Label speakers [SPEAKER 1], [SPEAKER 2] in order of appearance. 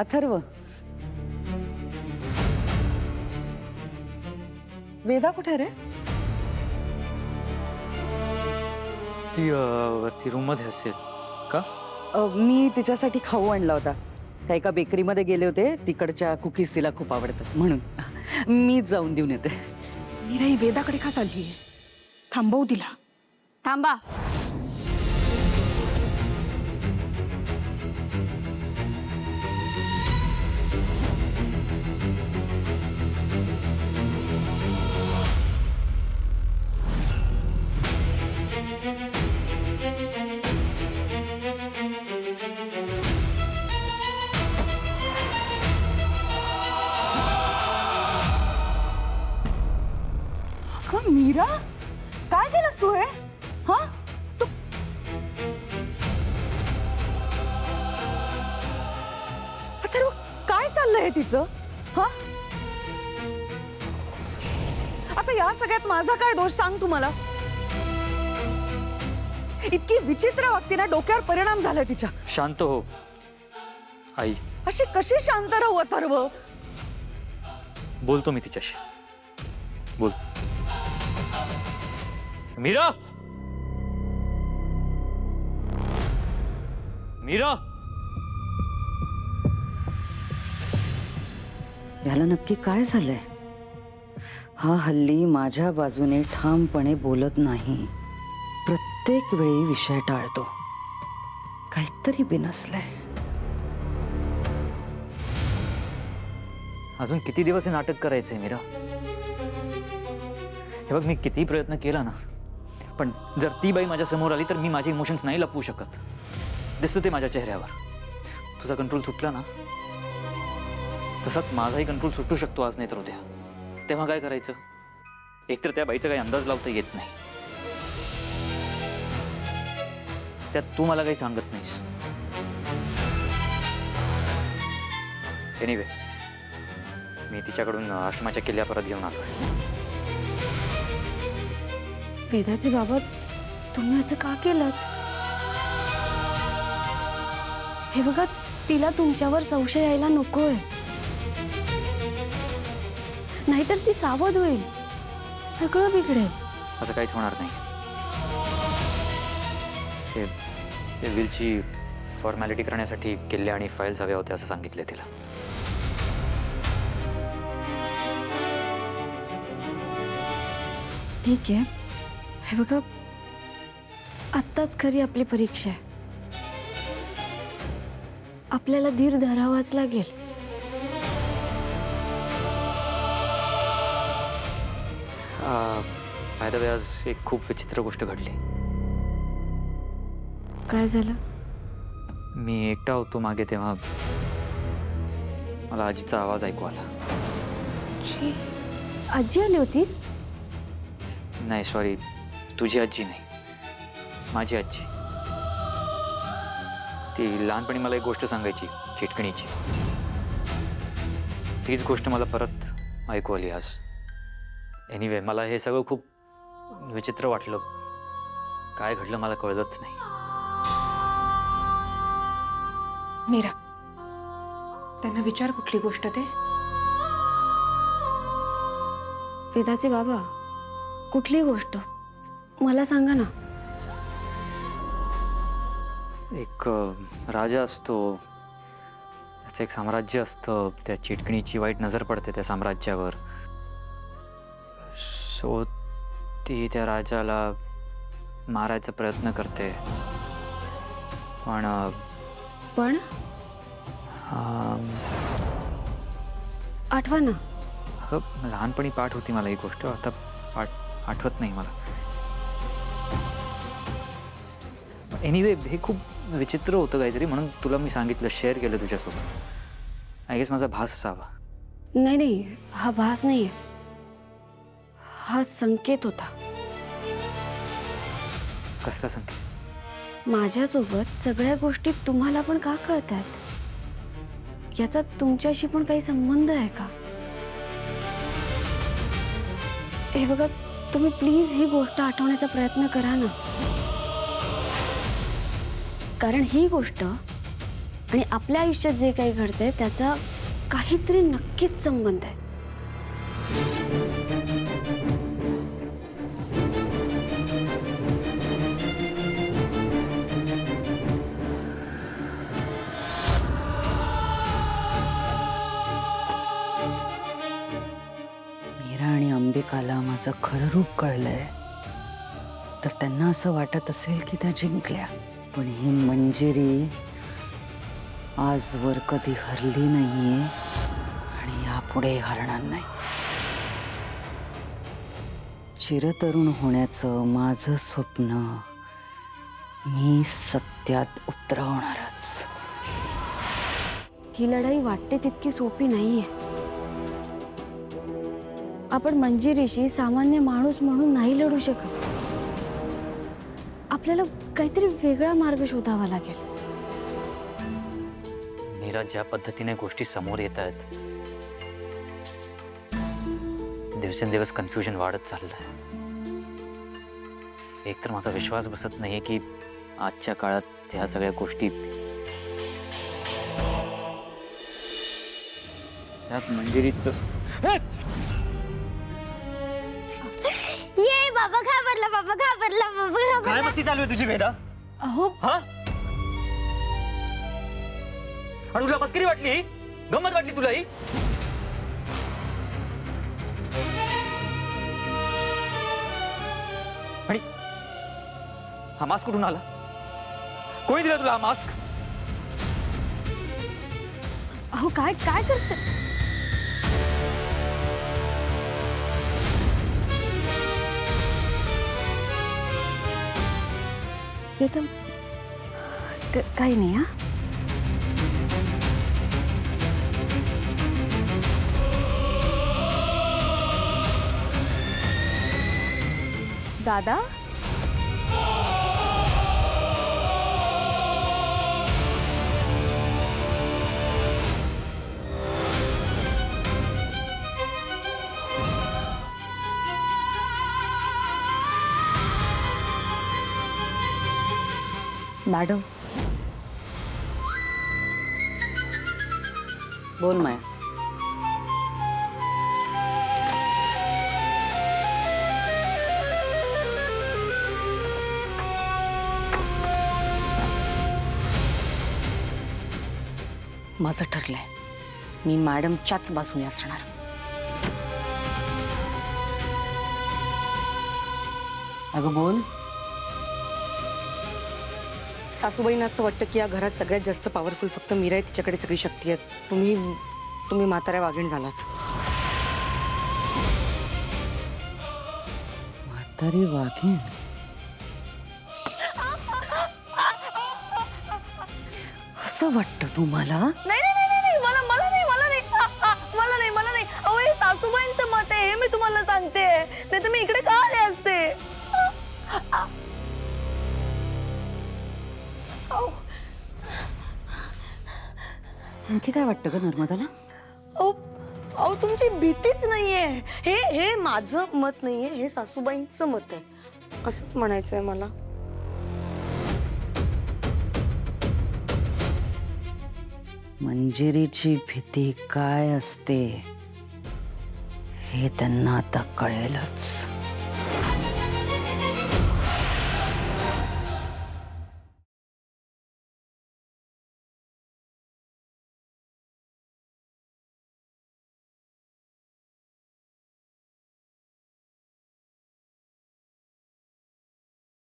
[SPEAKER 1] अथर्व, वेदा कुठे रे?
[SPEAKER 2] ती वरती रूम मध्ये असेल का?
[SPEAKER 1] मी तिच्यासाठी खाऊ आणला होता. त्या एका बेकरीमध्ये गेले होते, तिकडच्या कुकीज तिला खूप आवडतात म्हणून मी जाऊन देऊन येते.
[SPEAKER 3] मीरा ही वेदाकडे का चाललीये? थांबवू तिला.
[SPEAKER 4] थांबा.
[SPEAKER 1] मीरा, काय केलंस तू हे? हा तू अथर्व, काय चाललंय तिचं? हा आता या सगळ्यात माझा काय दोष सांग तू मला. इतकी विचित्र वागते ना, डोक्यावर परिणाम झालाय तिच्या.
[SPEAKER 2] शांत हो आई.
[SPEAKER 1] अशी कशी शांत राहू अथर्व?
[SPEAKER 2] बोलतो मी तिच्याशी. बोल. मीरा, मीरा,
[SPEAKER 1] याला नक्की काय झालंय? हा हल्ली माझ्या बाजूने ठामपणे बोलत नाही, प्रत्येक वेळी विषय टाळतो. काहीतरी बिनसलंय.
[SPEAKER 2] अजून किती दिवस हे नाटक करायचंय मीरा? हे बघ, मी किती प्रयत्न केला ना, पण जर ती बाई माझ्या समोर आली तर मी माझे इमोशन्स नाही लपवू शकत. दिसतं ते माझ्या चेहऱ्यावर. तुझा कंट्रोल सुटला ना, तसाच माझाही कंट्रोल सुटू शकतो आज नाही तर उद्या. तेव्हा काय करायचं? एकतर त्या बाईचा काही अंदाज लावता येत नाही, त्यात तू मला काही सांगत नाहीस. एनिवे, मी तिच्याकडून आश्रमाच्या किल्ल्या परत घेऊन आलोय.
[SPEAKER 4] वेदाचे बाबा, तुम्ही असं का केलं? हे बघा, तिला तुमच्यावर संशय यायला नकोय, नाहीतर ती सावध होईल, सगळं बिघडेल.
[SPEAKER 2] असं काहीच होणार नाही. ते विलची फॉर्मॅलिटी करण्यासाठी किल्ले आणि फाईल्स हव्या होत्या असं सांगितले तिला.
[SPEAKER 4] ठीक आहे. हे बघा, आत्ताच खरी आपली परीक्षा आहे. आपल्याला धीर धरावाच लागेल.
[SPEAKER 2] बाय द वे, आज एक खूप विचित्र गोष्ट घडली.
[SPEAKER 4] काय झालं?
[SPEAKER 2] मी एकटा होतो मागे, तेव्हा मला आजीचा आवाज ऐकू आला.
[SPEAKER 4] आजी आली होती?
[SPEAKER 2] नाही, सॉरी, तुझी आजी नाही, माझी आजी. ती लहानपणी मला एक गोष्ट सांगायची, चिटकणीची. तीच गोष्ट मला परत ऐकू आली आज. एनिवे, मला हे सगळं खूप विचित्र वाटलं. काय घडलं मला कळलंच नाही.
[SPEAKER 3] मीरा, त्यांना विचार कुठली गोष्ट ते.
[SPEAKER 4] वेदाचे बाबा, कुठली गोष्ट मला सांगा ना.
[SPEAKER 2] एक राजा असतो, त्याचं एक साम्राज्य असतं. त्या चिटकणीची वाईट नजर पडते त्या साम्राज्यावर. सो ती त्या राजाला मारायचा प्रयत्न करते. पण
[SPEAKER 4] आठवा ना.
[SPEAKER 2] लहानपणी पाठ होती मला ही गोष्ट, आता पाठ आठवत नाही मला. एनिवे, हे खूप विचित्र होतं काहीतरी, म्हणून तुला मी सांगितलं, शेअर केलं तुझ्यासोबत. आय गेस माझा भास असावा.
[SPEAKER 4] नाही नाही, हा भास नाहीये, हा संकेत होता.
[SPEAKER 2] कसला संकेत?
[SPEAKER 4] माझ्यासोबत सगळ्या गोष्टी तुम्हाला पण का कळतात? याचा तुमच्याशी पण काही संबंध आहे का? हे बघा, तुम्ही प्लीज ही गोष्ट आठवण्याचा प्रयत्न करा ना, कारण ही गोष्ट आणि आपल्या आयुष्यात जे काही घडतंय त्याचा काहीतरी नक्कीच संबंध आहे.
[SPEAKER 1] मीरा आणि अंबिकाला माझं खरं रूप कळलंय तर त्यांना असं वाटत असेल की त्या जिंकल्या. पण ही मंजिरी आजवर कधी हरली नाहीये आणि यापुढे हरणार नाही. चिरतरुण होण्याचं माझं स्वप्न मी सत्यात उतरवणारच.
[SPEAKER 4] ही लढाई वाटते तितकी सोपी नाहीये. आपण मंजिरीशी सामान्य माणूस म्हणून नाही लढू शकत. आपल्याला काहीतरी वेगळा मार्ग शोधावा लागेल.
[SPEAKER 2] मीरा, ज्या पद्धतीने गोष्टी समोर येत आहेत दिवसेंदिवस कन्फ्युजन वाढत चाललंय. एकतर माझा विश्वास बसत नाहीये की आजच्या काळात ह्या सगळ्या गोष्टी त्यात मंजिरीचं
[SPEAKER 5] ये बाबा घाबरला बाबा घाबरला बाबा घाबरला.
[SPEAKER 2] काय मस्ती चालू आहे तुझी वेदा?
[SPEAKER 4] अहो
[SPEAKER 2] हा? आणि तुला मस्करी वाटली ही? गंमत वाटली तुला ही? आणि हा मास्क कुठून आला? कोणी दिला तुला हा मास्क?
[SPEAKER 4] अहो काय काय करते? वेदम काही नाही. हा
[SPEAKER 3] दादा
[SPEAKER 1] मॅडम बोल माया. माझं ठरलंय. मी मॅडमच्याच बाजूने असणार. अगं बोल.
[SPEAKER 6] सासूबाईंना असं वाटतं की या घरात सगळ्यात जास्त पॉवरफुल फक्त मीरा आहे. तिच्याकडे सगळी शक्ती आहे. तुम्ही म्हाताऱ्या वाघीण झालात.
[SPEAKER 1] म्हातारी वाघीण? असं वाटतं तुम्हाला?
[SPEAKER 3] नाही नाही नाही नाही मला मला नाही मला नाही मला नाही मला नाही. अहो हे सासूबाईंचं मत आहे हे मी तुम्हाला सांगते. नाही तर मी इकडे का आले असते.
[SPEAKER 1] आणखी काय वाटतं ग नर्मदाला?
[SPEAKER 6] अहो तुमची भीतीच नाहीये. हे माझं मत नाहीये. हे सासूबाईंचं मत आहे असंच म्हणायचंय मला.
[SPEAKER 1] मंजिरीची भीती काय असते हे त्यांना आता कळेलच.